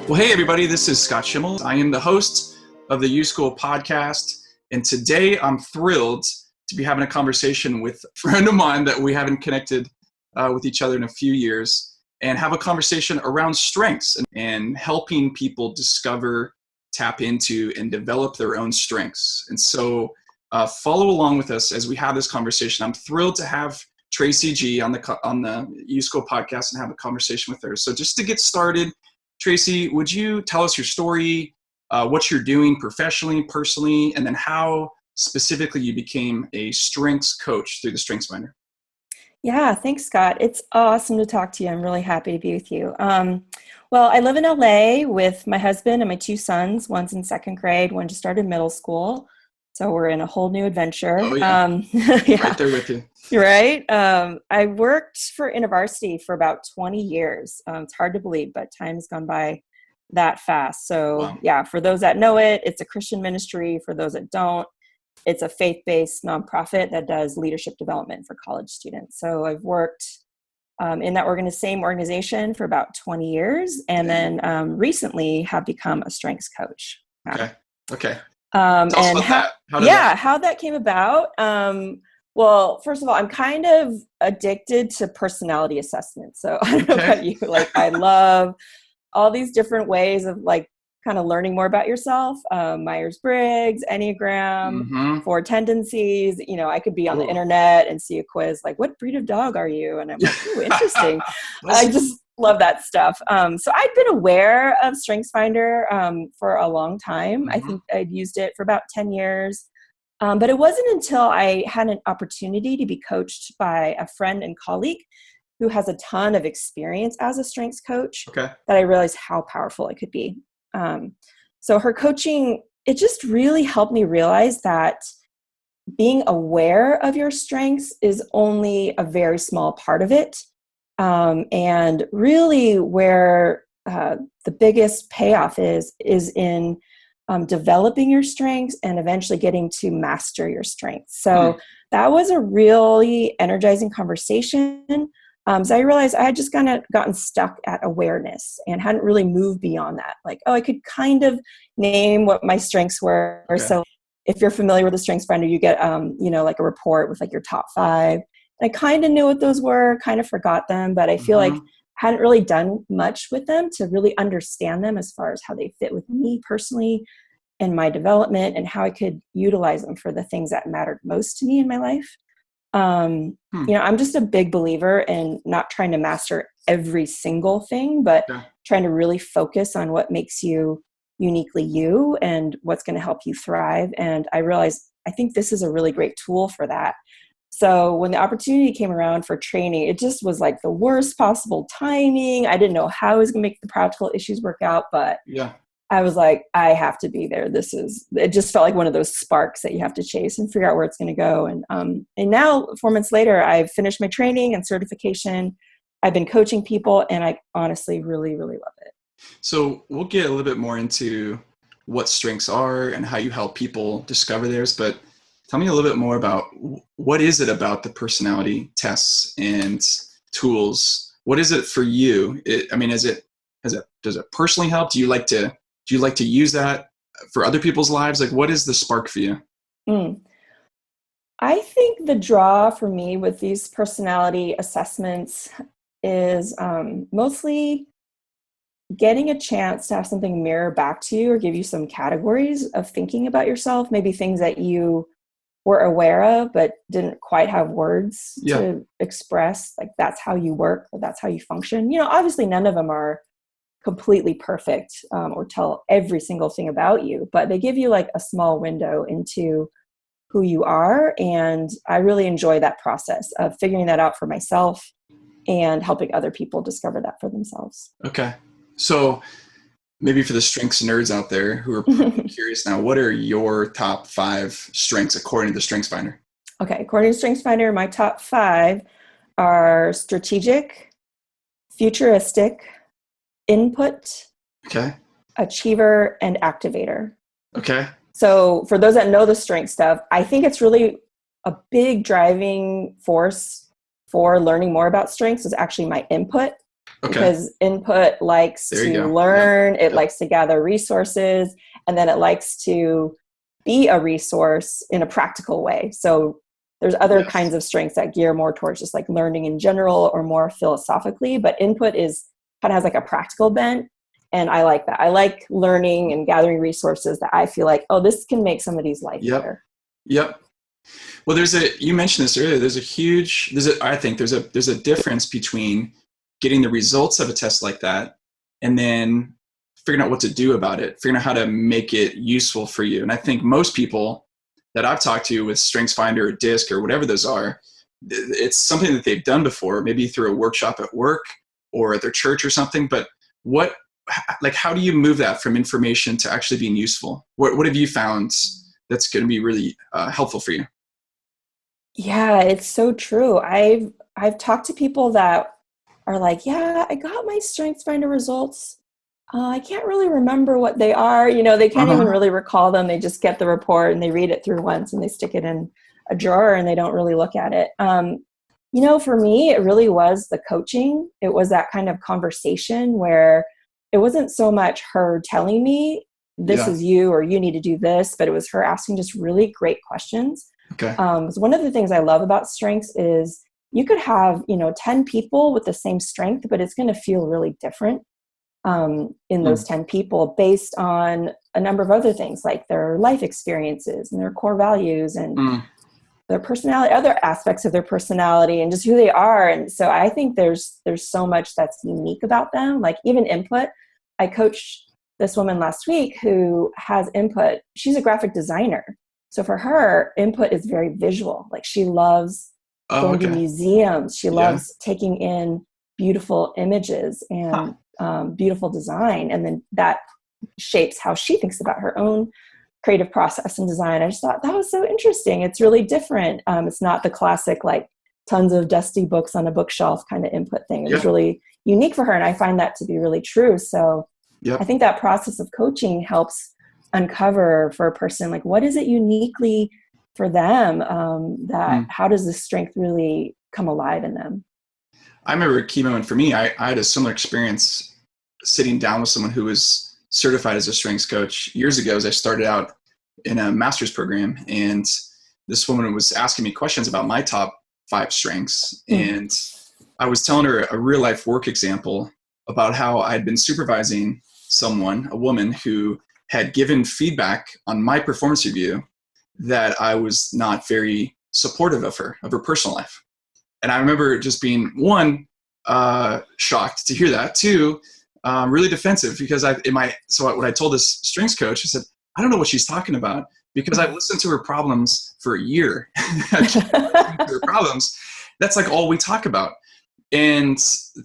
Well, hey, everybody, this is Scott Schimmel. I am the host of the U School podcast, and today I'm thrilled to be having a conversation with a friend of mine that we haven't connected with each other in a few years, and have a conversation around strengths and helping people discover, tap into, and develop their own strengths. And so follow along with us as we have this conversation. I'm thrilled to have Tracey Gee on the U School podcast and have a conversation with her. So just to get started, Tracey, would you tell us your story, what you're doing professionally, personally, and then how specifically you became a strengths coach through the StrengthsFinder? Yeah, thanks, Scott. It's awesome to talk to you. I'm really happy to be with you. Well, I live in LA with my husband and my two sons. One's in second grade, one just started middle school. So we're in a whole new adventure. Oh, yeah. Yeah. Right there with you. Right. I worked for InterVarsity for about 20 years. It's hard to believe, but time's gone by that fast. So Wow. Yeah, for those that know it, it's a Christian ministry. For those that don't, it's a faith-based nonprofit that does leadership development for college students. So I've worked in that same organization for about 20 years, and then recently have become a strengths coach. Okay. Tell us And about how, that. how that came about. Well, first of all, I'm kind of addicted to personality assessments. So I don't know about you. I love all these different ways of kind of learning more about yourself. Myers-Briggs, Enneagram, 4 tendencies. I could be on the internet and see a quiz like, what breed of dog are you? And I'm like, ooh, interesting. I just love that stuff. So I'd been aware of StrengthsFinder for a long time. I think I'd used it for about 10 years. But it wasn't until I had an opportunity to be coached by a friend and colleague who has a ton of experience as a strengths coach that I realized how powerful it could be. So her coaching, it just really helped me realize that being aware of your strengths is only a very small part of it. And really where the biggest payoff is in developing your strengths and eventually getting to master your strengths. So that was a really energizing conversation. So I realized I had just kind of gotten stuck at awareness and hadn't really moved beyond that. I could kind of name what my strengths were. So if you're familiar with the StrengthsFinder, you get, a report with your top 5. And I kind of knew what those were, kind of forgot them, but I feel like I hadn't really done much with them to really understand them as far as how they fit with me personally and my development and how I could utilize them for the things that mattered most to me in my life. I'm just a big believer in not trying to master every single thing, but trying to really focus on what makes you uniquely you and what's going to help you thrive. And I realized I think this is a really great tool for that. So when the opportunity came around for training, it just was the worst possible timing. I didn't know how I was going to make the practical issues work out, but I was like, I have to be there. It just felt like one of those sparks that you have to chase and figure out where it's going to go. And now 4 months later, I've finished my training and certification. I've been coaching people, and I honestly really, really love it. So we'll get a little bit more into what strengths are and how you help people discover theirs, but tell me a little bit more about what is it about the personality tests and tools? What is it for you? Does it personally help? Do you like to use that for other people's lives? What is the spark for you? I think the draw for me with these personality assessments is mostly getting a chance to have something mirror back to you or give you some categories of thinking about yourself, maybe things that you were aware of but didn't quite have words to express. That's how you work, or that's how you function. Obviously none of them are completely perfect or tell every single thing about you, but they give you a small window into who you are. And I really enjoy that process of figuring that out for myself and helping other people discover that for themselves. Okay. So maybe for the strengths nerds out there who are curious now, what are your top 5 strengths according to the StrengthsFinder? Okay. According to StrengthsFinder, my top 5 are strategic, futuristic, input, achiever, and activator. Okay. So for those that know the strength stuff, I think it's really a big driving force for learning more about strengths is actually my input. Okay. because input likes There you to go. learn, it Yep. likes to gather resources, and then it likes to be a resource in a practical way. So there's other Yes. kinds of strengths that gear more towards just like learning in general or more philosophically, but input is kind of has like a practical bent. And I like that. I like learning and gathering resources that I feel like, oh, this can make somebody's life Yep. better. Yep. Well, you mentioned this earlier. I think there's a difference between getting the results of a test like that and then figuring out what to do about it, figuring out how to make it useful for you. And I think most people that I've talked to with StrengthsFinder or DISC or whatever those are, it's something that they've done before, maybe through a workshop at work or at their church or something. But how do you move that from information to actually being useful? What have you found that's going to be really helpful for you? Yeah, it's so true. I've talked to people that are like, yeah, I got my StrengthsFinder results. I can't really remember what they are. They can't even Uh-huh. really recall them. They just get the report and they read it through once and they stick it in a drawer and they don't really look at it. For me, it really was the coaching. It was that kind of conversation where it wasn't so much her telling me, this Yeah. is you, or you need to do this, but it was her asking just really great questions. Okay. So one of the things I love about strengths is you could have, 10 people with the same strength, but it's going to feel really different in those 10 people based on a number of other things like their life experiences and their core values and their personality, other aspects of their personality and just who they are. And so I think there's so much that's unique about them. Like even input, I coached this woman last week who has input. She's a graphic designer. So for her, input is very visual. Like she loves Oh, going to okay. museums. She Yeah. loves taking in beautiful images and beautiful design. And then that shapes how she thinks about her own creative process and design. I just thought that was so interesting. It's really different. It's not the classic, like tons of dusty books on a bookshelf kind of input thing. It was Yeah. really unique for her. And I find that to be really true. So I Yep. think that process of coaching helps uncover for a person, like what is it uniquely for them how does this strength really come alive in them? I remember a key moment for me. I had a similar experience sitting down with someone who was certified as a strengths coach years ago as I started out in a master's program. And this woman was asking me questions about my top 5 strengths. And I was telling her a real life work example about how I'd been supervising someone, a woman who had given feedback on my performance review that I was not very supportive of her personal life. And I remember just being, one, shocked to hear that. Two, really defensive because what I told this strengths coach, I said, I don't know what she's talking about because I've listened to her problems for a year. Her problems. That's like all we talk about. And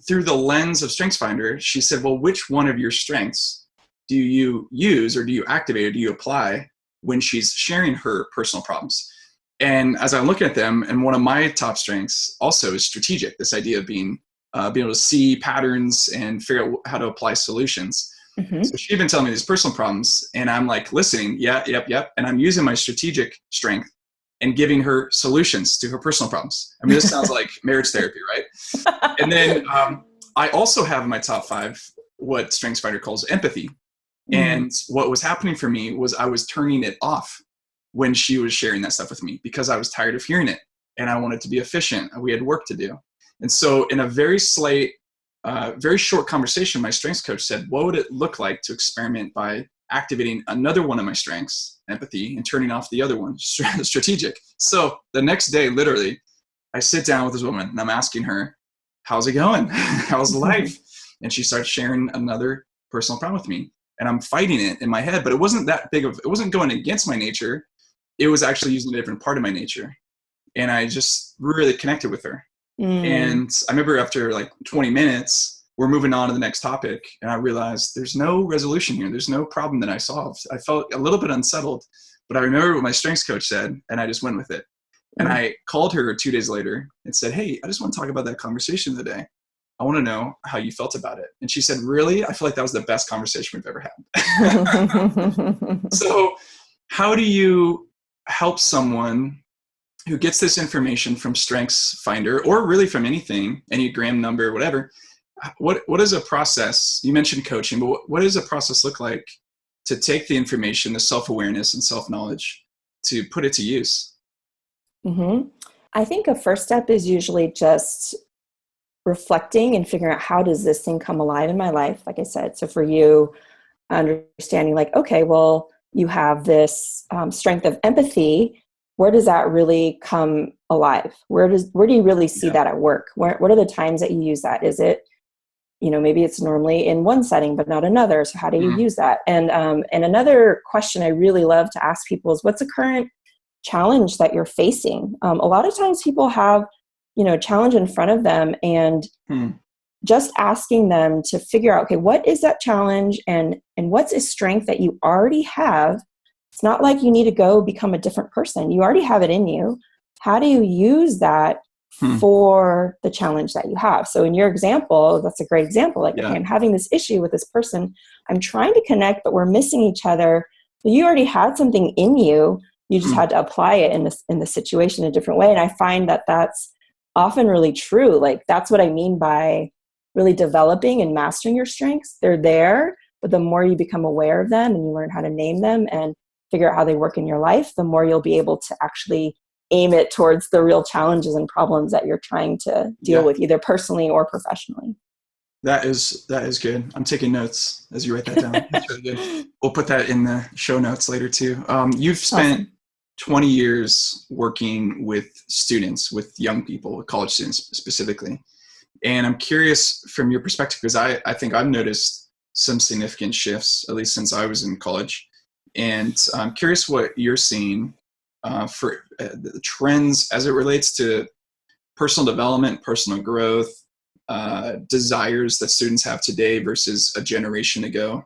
through the lens of StrengthsFinder, she said, well, which one of your strengths do you use or do you activate or do you apply when she's sharing her personal problems? And as I'm looking at them, and one of my top strengths also is strategic, this idea of being able to see patterns and figure out how to apply solutions. So she'd been telling me these personal problems, and I'm like listening, yep. And I'm using my strategic strength and giving her solutions to her personal problems. I mean, this sounds like marriage therapy, right? And then I also have in my top 5 what StrengthsFinder calls empathy. And what was happening for me was I was turning it off when she was sharing that stuff with me because I was tired of hearing it and I wanted to be efficient. We had work to do. And so in a very short conversation, my strengths coach said, what would it look like to experiment by activating another one of my strengths, empathy, and turning off the other one, strategic? So the next day, literally, I sit down with this woman and I'm asking her, how's it going? How's life? And she starts sharing another personal problem with me. And I'm fighting it in my head, but it wasn't it wasn't going against my nature. It was actually using a different part of my nature. And I just really connected with her. And I remember after like 20 minutes, we're moving on to the next topic. And I realized there's no resolution here. There's no problem that I solved. I felt a little bit unsettled, but I remember what my strengths coach said, and I just went with it. And I called her 2 days later and said, hey, I just want to talk about that conversation today. I want to know how you felt about it. And she said, really? I feel like that was the best conversation we've ever had. So how do you help someone who gets this information from StrengthsFinder or really from anything, Enneagram number, whatever? what is a process? You mentioned coaching, but what does a process look like to take the information, the self-awareness and self-knowledge, to put it to use? Mm-hmm. I think a first step is usually just reflecting and figuring out, how does this thing come alive in my life? Like I said, so for you, understanding like, okay, well, you have this strength of empathy. Where does that really come alive? Where do you really see that at work? What are the times that you use that? Is it, maybe it's normally in one setting, but not another. So how do you use that? And another question I really love to ask people is, what's a current challenge that you're facing? A lot of times people have, challenge in front of them, and just asking them to figure out, okay, what is that challenge, and what's a strength that you already have? It's not like you need to go become a different person. You already have it in you. How do you use that for the challenge that you have? So in your example, that's a great example. Like, okay, I'm having this issue with this person. I'm trying to connect, but we're missing each other. You already had something in you. You just had to apply it in the situation in a different way. And I find that that's often really true. Like, that's what I mean by really developing and mastering your strengths. They're there, but the more you become aware of them and you learn how to name them and figure out how they work in your life, the more you'll be able to actually aim it towards the real challenges and problems that you're trying to deal with, either personally or professionally. That is good. I'm taking notes as you write that down. That's really good. We'll put that in the show notes later too. You've spent 20 years working with students, with young people, with college students specifically. And I'm curious from your perspective, because I think I've noticed some significant shifts, at least since I was in college. And I'm curious what you're seeing for the trends as it relates to personal development, personal growth, desires that students have today versus a generation ago.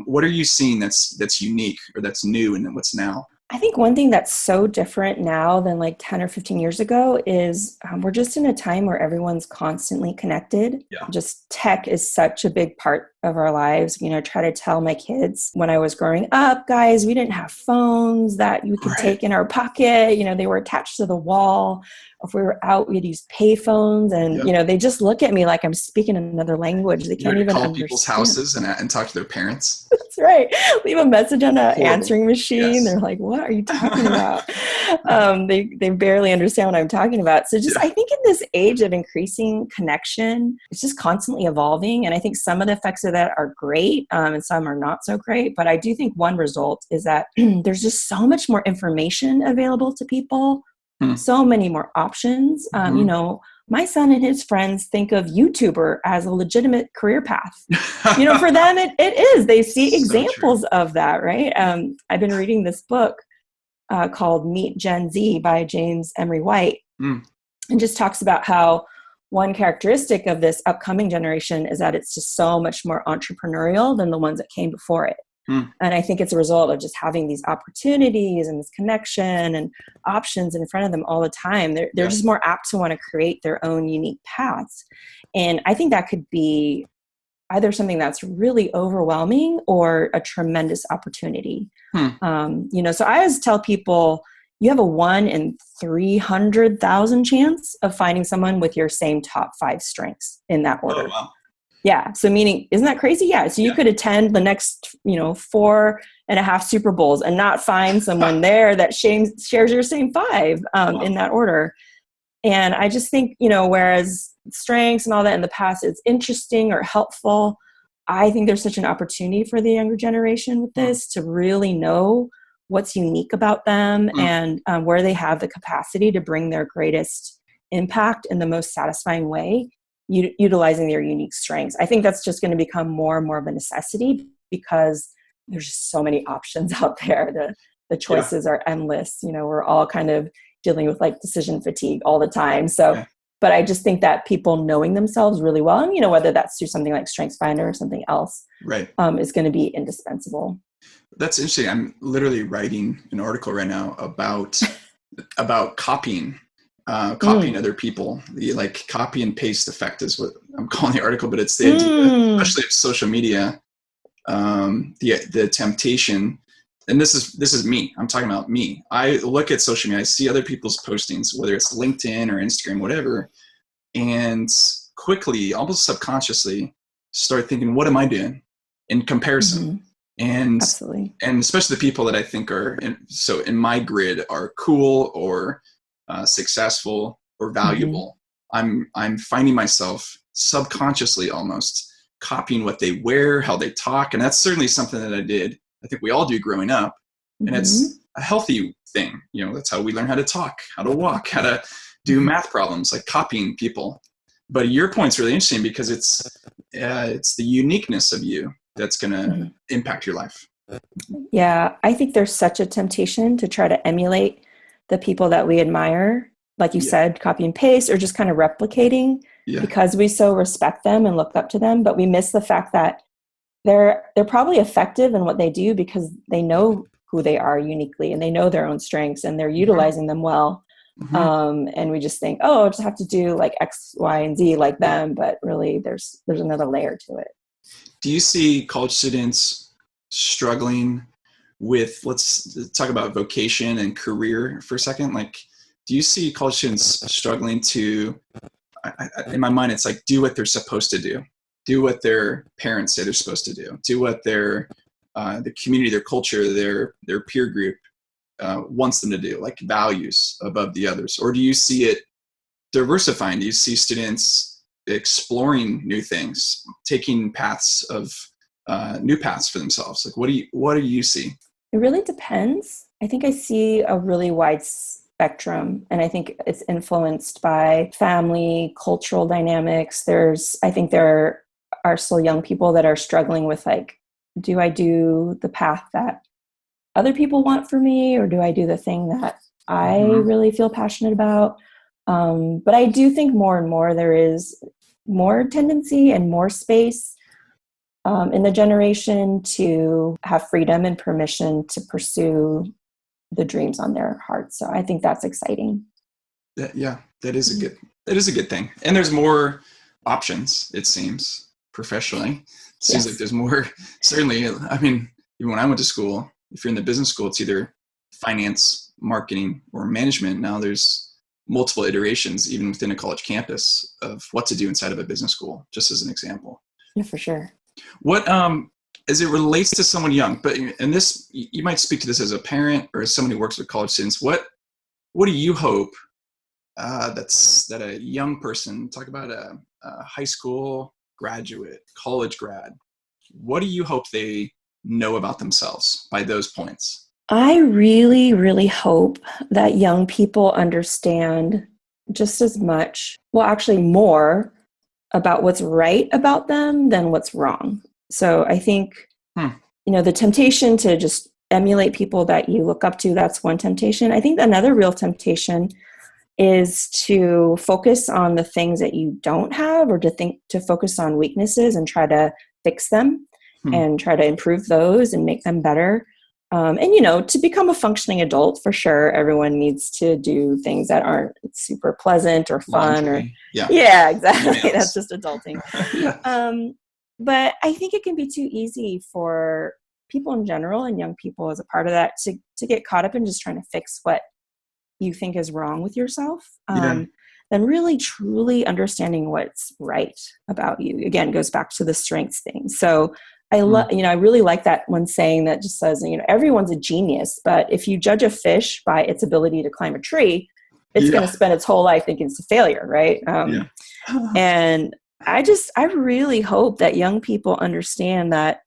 What are you seeing that's unique or that's new, and what's now? I think one thing that's so different now than like 10 or 15 years ago is we're just in a time where everyone's constantly connected. Just tech is such a big part of our lives. I try to tell my kids, when I was growing up, guys, we didn't have phones that you could take in our pocket. They were attached to the wall. If we were out, we'd use pay phones, and they just look at me like I'm speaking another language. They can't even call people's houses and talk to their parents. That's right. Leave a message on an answering machine. They're like, "What are you talking about?" They barely understand what I'm talking about. So I think in this age of increasing connection, it's just constantly evolving, and I think some of the effects of that are great, and some are not so great. But I do think one result is that there's just so much more information available to people. So many more options. My son and his friends think of YouTuber as a legitimate career path. For them, it is. They see examples of that, right? I've been reading this book called Meet Gen Z by James Emery White, and just talks about how one characteristic of this upcoming generation is that it's just so much more entrepreneurial than the ones that came before it. And I think it's a result of just having these opportunities and this connection and options in front of them all the time. They're just more apt to want to create their own unique paths. And I think that could be either something that's really overwhelming or a tremendous opportunity. So I always tell people, you have a 1 in 300,000 chance of finding someone with your same top 5 strengths in that order. Oh, wow. Yeah. So meaning, isn't that crazy? Yeah. So you could attend the next, 4.5 Super Bowls and not find someone there that shares your same 5 in that order. And I just think, whereas strengths and all that in the past is interesting or helpful, I think there's such an opportunity for the younger generation with this to really know what's unique about them and where they have the capacity to bring their greatest impact in the most satisfying way, utilizing their unique strengths. I think that's just going to become more and more of a necessity because there's just so many options out there. The choices are endless. We're all kind of dealing with like decision fatigue all the time. So, but I just think that people knowing themselves really well, and whether that's through something like StrengthsFinder or something else, is going to be indispensable. That's interesting. I'm literally writing an article right now about copying other people. The like copy and paste effect is what I'm calling the article, but it's the idea, especially of social media, the temptation. And this is me. I'm talking about me. I look at social media, I see other people's postings, whether it's LinkedIn or Instagram, whatever. And quickly, almost subconsciously, start thinking, what am I doing in comparison? Mm-hmm. And Absolutely. and especially the people that I think are in my grid are cool or successful or valuable. I'm finding myself subconsciously almost copying what they wear, how they talk, and that's certainly something that I did. I think we all do growing up, and it's a healthy thing. That's how we learn how to talk, how to walk, how to do math problems, like copying people. But your point's really interesting because it's the uniqueness of you that's going to impact your life. Yeah, I think there's such a temptation to try to emulate the people that we admire, like you said, copy and paste, or just kind of replicating because we so respect them and look up to them. But we miss the fact that they're probably effective in what they do because they know who they are uniquely and they know their own strengths and they're utilizing them well. And we just think, oh, I just have to do like X, Y, and Z like them. But really, there's another layer to it. Do you see college students struggling with, let's talk about vocation and career for a second. Like, do you see college students struggling to, in my mind, it's like, do what they're supposed to do what their parents say they're supposed to do what their, the community, their culture, their peer group wants them to do, like values above the others? Or do you see it diversifying? Do you see students exploring new things, taking paths of new paths for themselves? Like, what do you see? It really depends. I think I see a really wide spectrum, and I think it's influenced by family, cultural dynamics. I think there are still young people that are struggling with, like, do I do the path that other people want for me, or do I do the thing that I really feel passionate about? But I do think more and more there is more tendency and more space in the generation to have freedom and permission to pursue the dreams on their heart. So I think that's exciting. That is a good thing. And there's more options, it seems, professionally. It seems like there's more, certainly. I mean, even when I went to school, if you're in the business school, it's either finance, marketing, or management. Now there's multiple iterations, even within a college campus, of what to do inside of a business school, just as an example. Yeah, for sure. What, as it relates to someone young, and this, you might speak to this as a parent or as someone who works with college students, what do you hope that a young person, talk about a high school graduate, college grad, what do you hope they know about themselves by those points? I really, really hope that young people understand just as much, well, actually more, about what's right about them than what's wrong. So I think, the temptation to just emulate people that you look up to, that's one temptation. I think another real temptation is to focus on the things that you don't have, or to focus on weaknesses and try to fix them and try to improve those and make them better. To become a functioning adult, for sure, everyone needs to do things that aren't super pleasant or fun. Yeah, exactly. That's just adulting. But I think it can be too easy for people in general, and young people as a part of that, to get caught up in just trying to fix what you think is wrong with yourself. Then really truly understanding what's right about you, again, goes back to the strengths thing. So I really like that one saying that just says, everyone's a genius, but if you judge a fish by its ability to climb a tree, it's going to spend its whole life thinking it's a failure, right? And I really hope that young people understand that,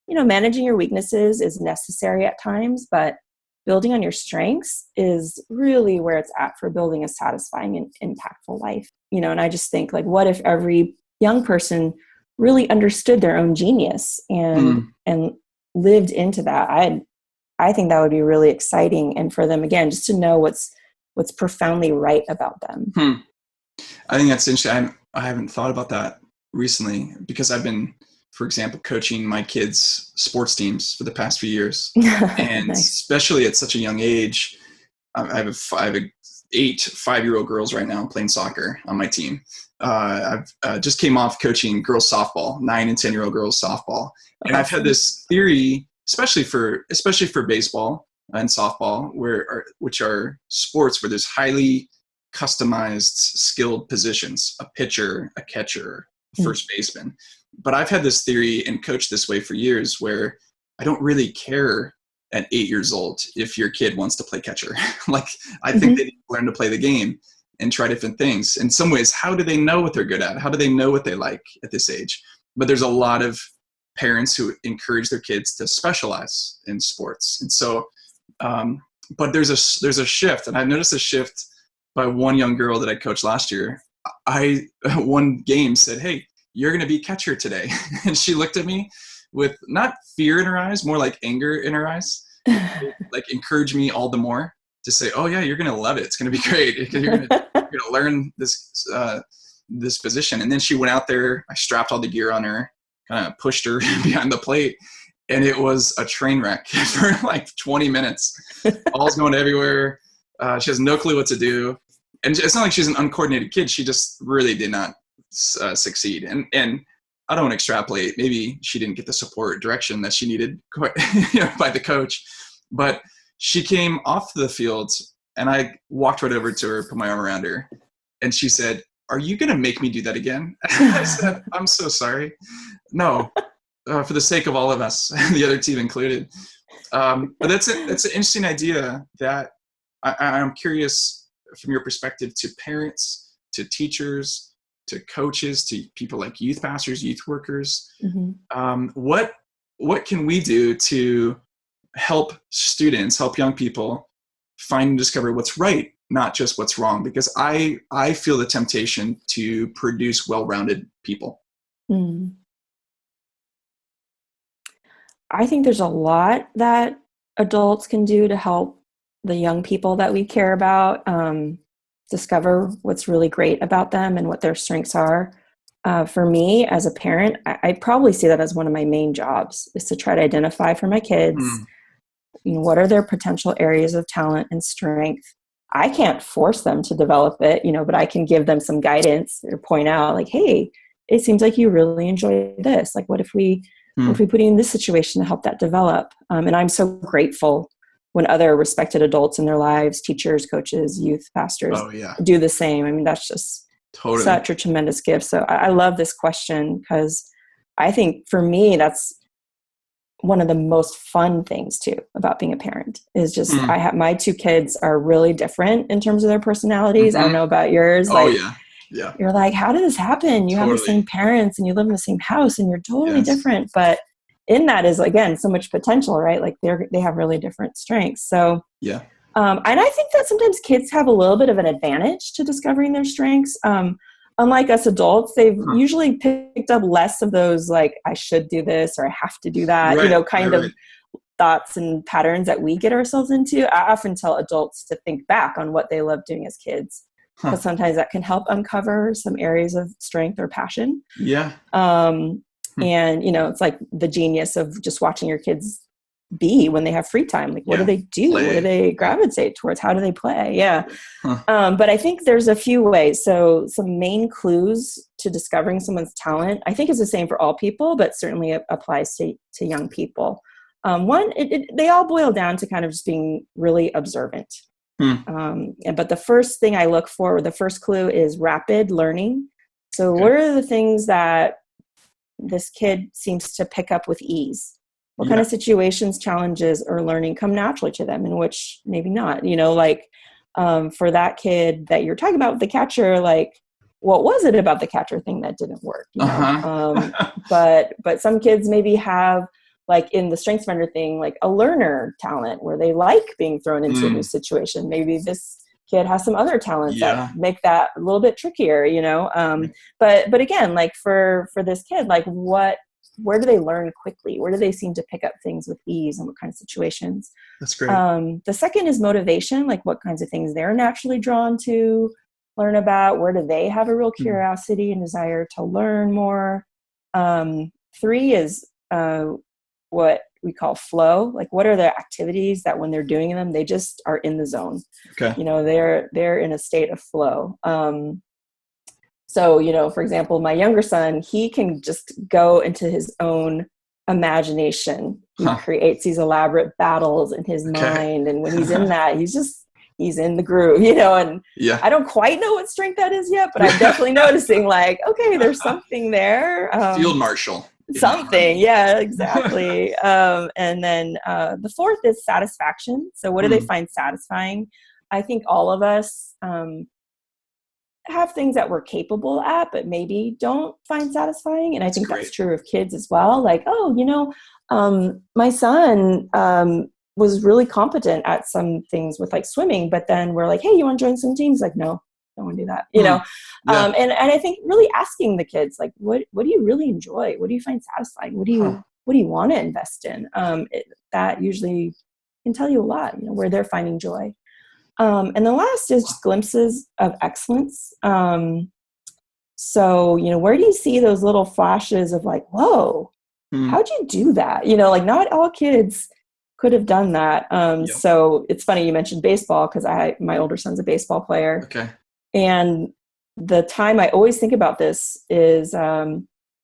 managing your weaknesses is necessary at times, but building on your strengths is really where it's at for building a satisfying and impactful life. And I just think, like, what if every young person really understood their own genius and lived into that? I think that would be really exciting, and for them, again, just to know what's profoundly right about them. I think that's interesting. I haven't thought about that recently because I've been, for example, coaching my kids' sports teams for the past few years, and Nice. Especially at such a young age. I have 5-year-old girls right now playing soccer on my team. I've just came off coaching girls softball, 9 and 10-year-old girls softball. And I've had this theory, especially for baseball and softball, which are sports where there's highly customized, skilled positions, a pitcher, a catcher, a first baseman. But I've had this theory and coached this way for years where I don't really care at 8 years old if your kid wants to play catcher. Like, I think they need to learn to play the game and try different things. In some ways, how do they know what they're good at? How do they know what they like at this age? But there's a lot of parents who encourage their kids to specialize in sports. And so, but there's a shift, and I've noticed a shift by one young girl that I coached last year. One game said, "Hey, you're going to be catcher today." And she looked at me with not fear in her eyes, more like anger in her eyes, like encourage me all the more to say, "Oh yeah, you're going to love it. It's going to be great. You're going to learn this position." And then she went out there. I strapped all the gear on her, kind of pushed her behind the plate, and it was a train wreck for like 20 minutes. Ball's going everywhere. She has no clue what to do. And it's not like she's an uncoordinated kid. She just really did not succeed. And I don't want to extrapolate. Maybe she didn't get the support direction that she needed by the coach. But she came off the field, and I walked right over to her, put my arm around her, and she said, "Are you going to make me do that again?" I said, "I'm so sorry. No, for the sake of all of us, the other team included." But that's an interesting idea that I'm curious from your perspective to parents, to teachers, to coaches, to people like youth pastors, youth workers. What can we do to help students, help young people find and discover what's right, not just what's wrong? Because I feel the temptation to produce well-rounded people. I think there's a lot that adults can do to help the young people that we care about discover what's really great about them and what their strengths are. For me, as a parent, I probably see that as one of my main jobs, is to try to identify for my kids, what are their potential areas of talent and strength. I can't force them to develop it, but I can give them some guidance or point out, like, "Hey, it seems like you really enjoy this. Like, what if we put you in this situation to help that develop?" And I'm so grateful when other respected adults in their lives, teachers, coaches, youth pastors, do the same. I mean, that's just such a tremendous gift. So I love this question, because I think for me, that's one of the most fun things too about being a parent, is just my two kids are really different in terms of their personalities. I don't know about yours. You're like, how did this happen? You have the same parents and you live in the same house and you're totally different. But in that is, again, so much potential, right? Like they have really different strengths. So, and I think that sometimes kids have a little bit of an advantage to discovering their strengths. Unlike us adults, they've usually picked up less of those, like, I should do this or I have to do that, of thoughts and patterns that we get ourselves into. I often tell adults to think back on what they loved doing as kids, because sometimes that can help uncover some areas of strength or passion. And, it's like the genius of just watching your kids be when they have free time. Like, what do they do? Play. What do they gravitate towards? How do they play? But I think there's a few ways. So some main clues to discovering someone's talent, I think is the same for all people, but certainly it applies to young people. One, they all boil down to kind of just being really observant. But the first thing I look for, the first clue, is rapid learning. So what are the things that this kid seems to pick up with ease? What kind of situations, challenges, or learning come naturally to them, and which maybe not? For that kid that you're talking about with the catcher, like, what was it about the catcher thing that didn't work? But some kids maybe have, like in the StrengthsFinder thing, like a learner talent where they like being thrown into a new situation. Maybe this kid has some other talents that make that a little bit trickier, but again, like for this kid, like where do they learn quickly? Where do they seem to pick up things with ease, and what kind of situations? That's great. The second is motivation, like what kinds of things they're naturally drawn to learn about. Where do they have a real curiosity and desire to learn more? 3 is what we call flow. Like, what are the activities that when they're doing them, they just are in the zone? They're in a state of flow. So, for example, my younger son, he can just go into his own imagination. He creates these elaborate battles in his mind. And when he's in that, he's in the groove, you know, and Yeah. I don't quite know what strength that is yet, but I'm definitely noticing like, okay, there's something there. Field marshal. Something. Yeah, exactly. And then the fourth is satisfaction. So what do they find satisfying? I think all of us have things that we're capable at, but maybe don't find satisfying. And I think that's true of kids as well. Like, oh, you know, my son was really competent at some things with like swimming, but then we're like, hey, you want to join some teams? Like, no, don't want to do that, you know? Yeah. And I think really asking the kids, like, what do you really enjoy? What do you find satisfying? What do you want to invest in? That usually can tell you a lot, you know, where they're finding joy. And the last is just glimpses of excellence. So, you know, where do you see those little flashes of like, whoa, how'd you do that? You know, like not all kids could have done that. So it's funny you mentioned baseball because my older son's a baseball player. Okay. And the time I always think about this is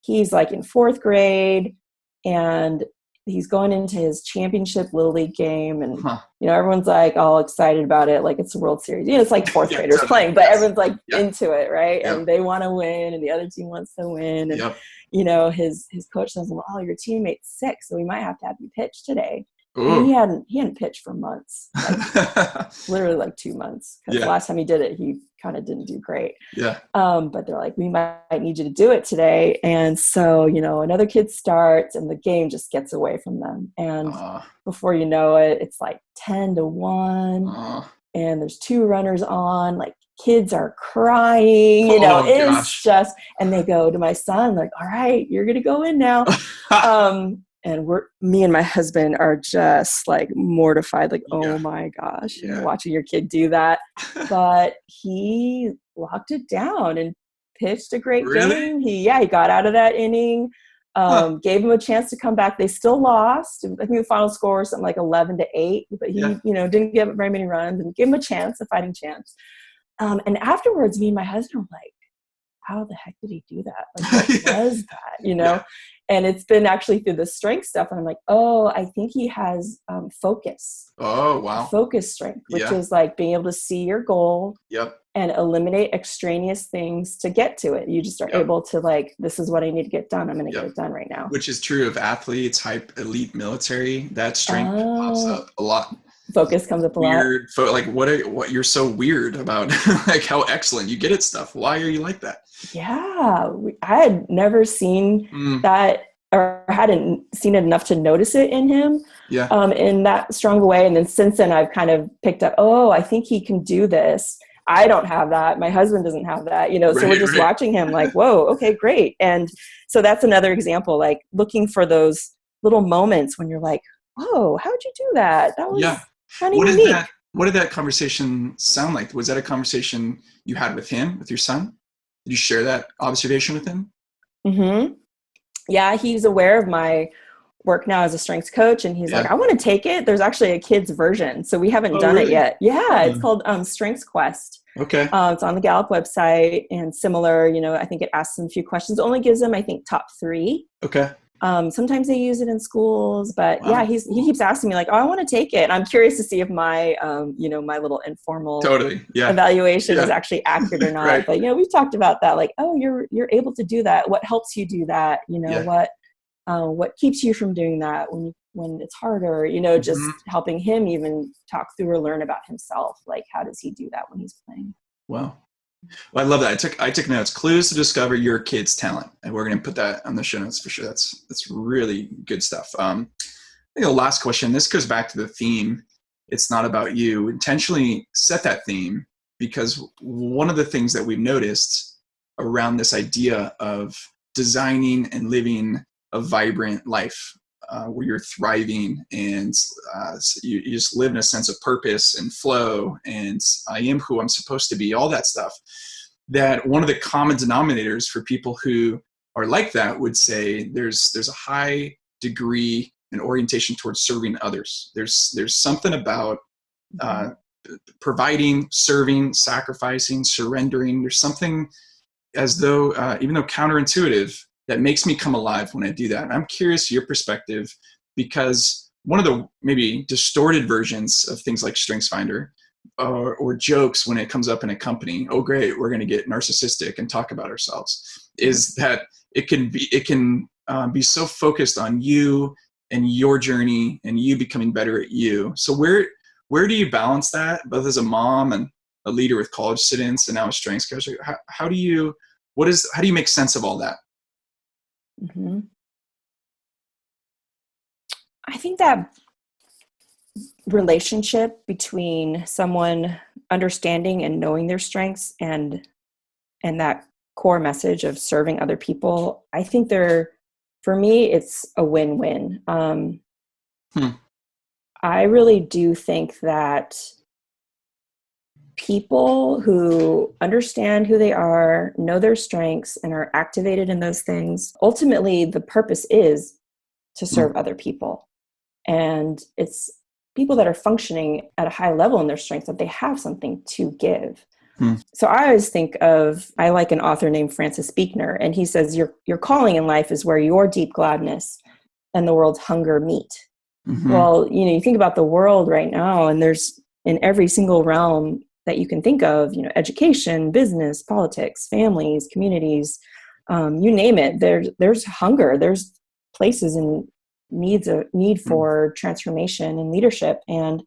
he's like in fourth grade and he's going into his championship Little League game. And, you know, everyone's like all excited about it. Like it's the World Series. You know, it's like fourth graders playing, but everyone's like into it, right? And they want to win and the other team wants to win. And, you know, his coach says, well, your teammate's sick, so we might have to have you pitch today. And he hadn't pitched for months, like, literally like 2 months. Because the last time he did it, he kind of didn't do great. But they're like, we might need you to do it today. And so, you know, another kid starts and the game just gets away from them. And before you know it, it's like 10-1 and there's 2 runners on, like kids are crying, you know, it's just, and they go to my son, like, all right, you're going to go in now. And me and my husband are just like mortified, like, oh my gosh, you know, watching your kid do that. But he locked it down and pitched a great game. He got out of that inning, gave him a chance to come back. They still lost. I think the final score was something like 11-8, but he, you know, didn't give up very many runs and gave him a fighting chance. And afterwards, me and my husband were like, how the heck did he do that? Like, what was that? You know? And it's been actually through the strength stuff. And I'm like, oh, I think he has focus. Oh, wow. Focus strength, which is like being able to see your goal and eliminate extraneous things to get to it. You just are able to like, this is what I need to get done. I'm going to get it done right now. Which is true of athletes, elite military. That strength pops up a lot. Focus comes up a lot. Like what you're so weird about, like how excellent you get at stuff. Why are you like that? Yeah, I had never seen that, or hadn't seen it enough to notice it in him in that strong a way. And then since then I've kind of picked up, oh, I think he can do this. I don't have that. My husband doesn't have that, you know, so we're just watching him like, whoa, okay, great. And so that's another example, like looking for those little moments when you're like, whoa, how'd you do that? That was kind of unique. What did that conversation sound like? Was that a conversation you had with him, with your son? Did you share that observation with him? Mm-hmm. Yeah, he's aware of my work now as a strengths coach, and he's like, I want to take it. There's actually a kid's version, so we haven't done it yet. Yeah, it's called Strengths Quest. Okay. It's on the Gallup website, and similar, you know, I think it asks them a few questions. It only gives them, I think, top 3. Okay. Sometimes they use it in schools, but he keeps asking me like, oh, I want to take it. And I'm curious to see if my, you know, my little informal evaluation is actually accurate or not. But, you know, we've talked about that, like, oh, you're able to do that. What helps you do that? You know, what keeps you from doing that when it's harder, you know, just helping him even talk through or learn about himself. Like, how does he do that when he's playing? Wow. Well, I love that. I took notes. Clues to discover your kid's talent, and we're going to put that on the show notes for sure. That's really good stuff. I think the last question. This goes back to the theme. It's not about you. Intentionally set that theme because one of the things that we've noticed around this idea of designing and living a vibrant life where you're thriving and you just live in a sense of purpose and flow and I am who I'm supposed to be, all that stuff, that one of the common denominators for people who are like that would say there's a high degree and orientation towards serving others. There's something about providing, serving, sacrificing, surrendering. There's something as though, even though counterintuitive, that makes me come alive when I do that. And I'm curious your perspective, because one of the maybe distorted versions of things like StrengthsFinder or jokes when it comes up in a company. Oh, great, we're going to get narcissistic and talk about ourselves. Is that it can be so focused on you and your journey and you becoming better at you. So where do you balance that, both as a mom and a leader with college students and now a strengths coach? How do you make sense of all that? Mm-hmm. I think that relationship between someone understanding and knowing their strengths and that core message of serving other people, I think for me, it's a win-win. I really do think that people who understand who they are, know their strengths, and are activated in those things, ultimately the purpose is to serve other people. And it's people that are functioning at a high level in their strengths, that they have something to give. So I always think I like an author named Francis Buechner, and he says, your calling in life is where your deep gladness and the world's hunger meet. Well, you think about the world right now, and there's in every single realm that you can think of, education, business, politics, families, communities, you name it, there's hunger, there's places and need for transformation and leadership. And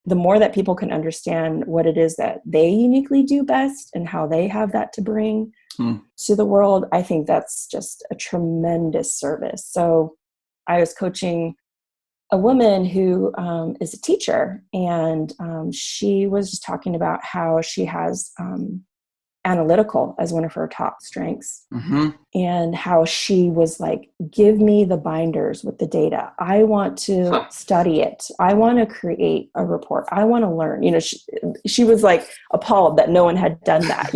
the more that people can understand what it is that they uniquely do best and how they have that to bring to the world, I think that's just a tremendous service. So I was coaching a woman who is a teacher, and she was just talking about how she has analytical as one of her top strengths, and how she was like, give me the binders with the data. I want to study it. I want to create a report. I want to learn. She was like appalled that no one had done that,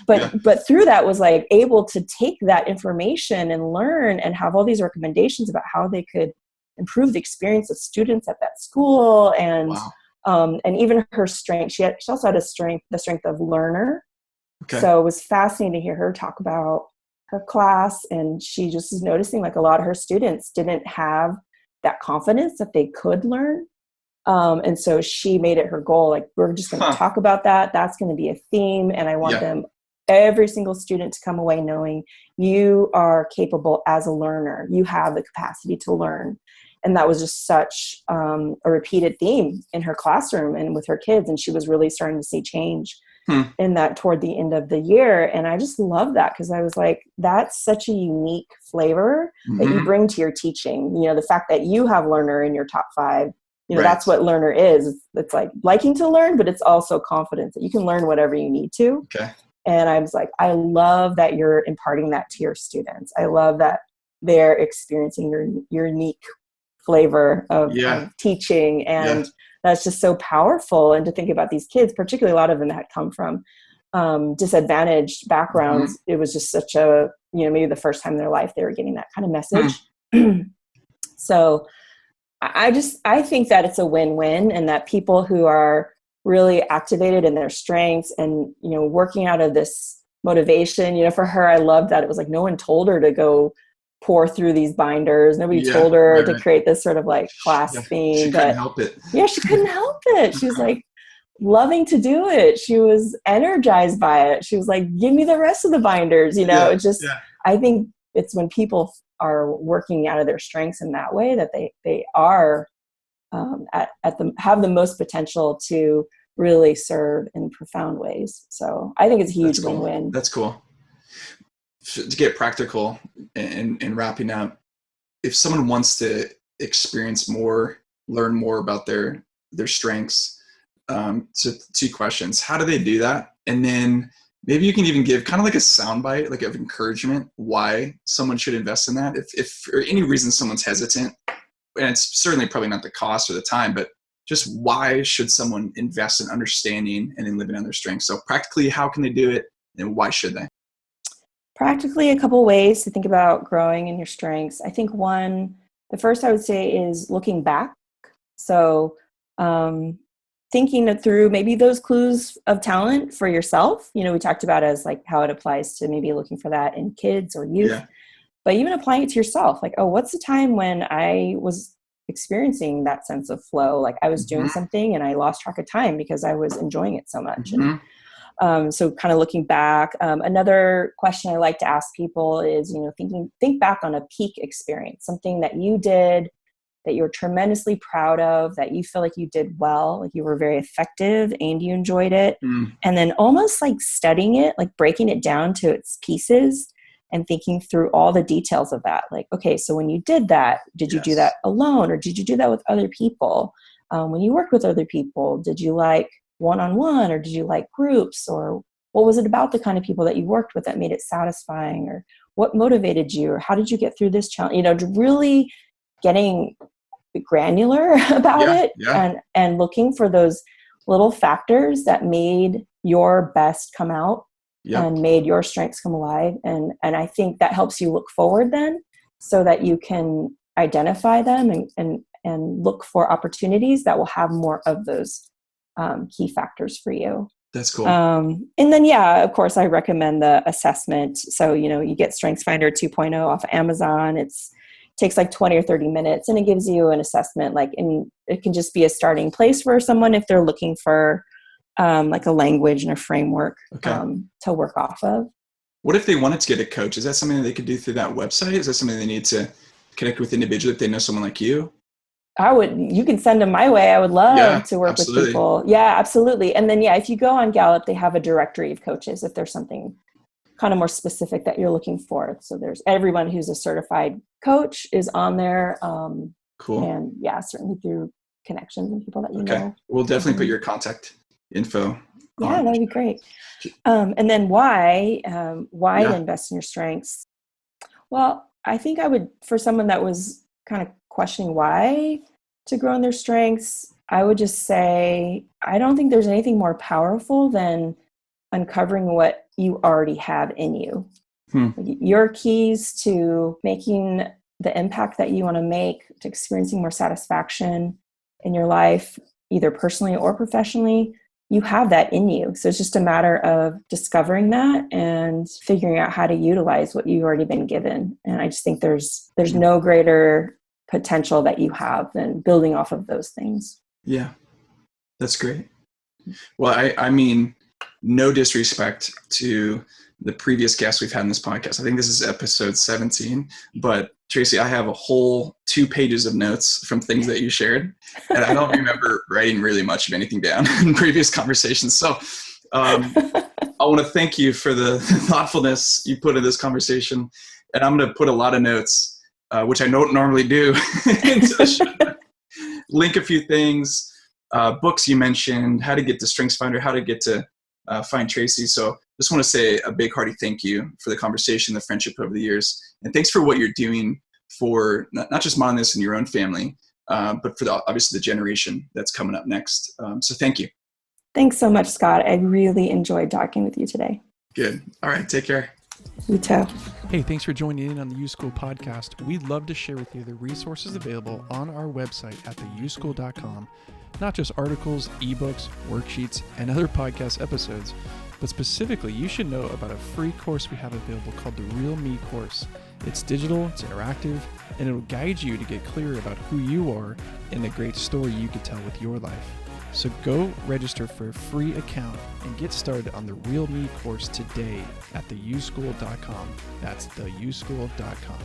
but through that was like able to take that information and learn and have all these recommendations about how they could improve the experience of students at that school. And and even her strength, she also had the strength of learner. Okay. So it was fascinating to hear her talk about her class, and she just is noticing like a lot of her students didn't have that confidence that they could learn. And so she made it her goal, like, we're just going to talk about that. That's going to be a theme. And I want every single student to come away knowing you are capable as a learner. You have the capacity to learn. And that was just such a repeated theme in her classroom and with her kids. And she was really starting to see change in that toward the end of the year. And I just love that, because I was like, that's such a unique flavor that you bring to your teaching. The fact that you have learner in your top 5, that's what learner is. It's like liking to learn, but it's also confidence that you can learn whatever you need to. Okay. And I was like, I love that you're imparting that to your students. I love that they're experiencing your unique flavor of teaching. And that's just so powerful. And to think about these kids, particularly a lot of them that come from disadvantaged backgrounds, it was just such a, maybe the first time in their life they were getting that kind of message. So I think that it's a win-win, and that people who are really activated in their strengths and, working out of this motivation, for her, I loved that it was like, no one told her to go pour through these binders. Nobody told her to create this sort of like class theme. She couldn't help it. Yeah, she couldn't help it. She was like loving to do it. She was energized by it. She was like, give me the rest of the binders. It's just, I think it's when people are working out of their strengths in that way that they are have the most potential to really serve in profound ways. So I think it's a huge win-win. That's cool. To get practical and wrapping up, if someone wants to experience more, learn more about their strengths, so 2 questions. How do they do that? And then maybe you can even give kind of like a soundbite, like of encouragement, why someone should invest in that. If for any reason someone's hesitant, and it's certainly probably not the cost or the time, but just why should someone invest in understanding and in living on their strengths? So practically, how can they do it, and why should they? Practically, a couple ways to think about growing in your strengths. I think the first I would say is looking back. So thinking it through maybe those clues of talent for yourself. We talked about as like how it applies to maybe looking for that in kids or youth, but even applying it to yourself. Like, oh, what's the time when I was experiencing that sense of flow. Like I was doing something and I lost track of time because I was enjoying it so much. And so kind of looking back, another question I like to ask people is, think back on a peak experience, something that you did that you're tremendously proud of, that you feel like you did well, like you were very effective and you enjoyed it. And then almost like studying it, like breaking it down to its pieces and thinking through all the details of that. Like, okay, so when you did that, did you do that alone or did you do that with other people? When you worked with other people, did you like one-on-one or did you like groups, or what was it about the kind of people that you worked with that made it satisfying, or what motivated you, or how did you get through this challenge? Really getting granular about it and looking for those little factors that made your best come out and made your strengths come alive. And I think that helps you look forward then so that you can identify them and look for opportunities that will have more of those key factors for you. That's cool. And then, of course, I recommend the assessment. So, you get StrengthsFinder 2.0 off of Amazon. Takes like 20 or 30 minutes and it gives you an assessment, and it can just be a starting place for someone if they're looking for like a language and a framework to work off of. What if they wanted to get a coach? Is that something that they could do through that website? Is that something they need to connect with individually if they know someone like you? You can send them my way. I would love to work with people. Yeah, absolutely. And then, if you go on Gallup, they have a directory of coaches if there's something kind of more specific that you're looking for. So there's everyone who's a certified coach is on there. Cool. And certainly through connections and people that you know. We'll definitely put your contact info. Yeah, that'd be great. And then why invest in your strengths? Well, I think I would, for someone that was kind of questioning why to grow in their strengths, I would just say, I don't think there's anything more powerful than uncovering what you already have in you. Your keys to making the impact that you want to make, to experiencing more satisfaction in your life, either personally or professionally, you have that in you. So it's just a matter of discovering that and figuring out how to utilize what you've already been given. And I just think there's no greater potential that you have than building off of those things. Yeah, that's great. Well, I mean, no disrespect to the previous guests we've had in this podcast. I think this is episode 17, but Tracey, I have a whole 2 pages of notes from things that you shared, and I don't remember writing really much of anything down in previous conversations. So I want to thank you for the thoughtfulness you put in this conversation, and I'm going to put a lot of notes, which I don't normally do, into the show. Link a few things, books you mentioned, how to get to StrengthsFinder, how to get to find Tracey. So just want to say a big hearty thank you for the conversation, the friendship over the years. And thanks for what you're doing for not just Monoliths and your own family, but for obviously the generation that's coming up next. So thank you. Thanks so much, Scott. I really enjoyed talking with you today. Good. All right. Take care. You too. Hey, thanks for joining in on the U-School podcast. We'd love to share with you the resources available on our website at theuschool.com. Not just articles, ebooks, worksheets, and other podcast episodes, but specifically, you should know about a free course we have available called the Real Me course. It's digital, it's interactive, and it'll guide you to get clearer about who you are and the great story you could tell with your life. So go register for a free account and get started on the Real Me course today at theuschool.com. That's theuschool.com.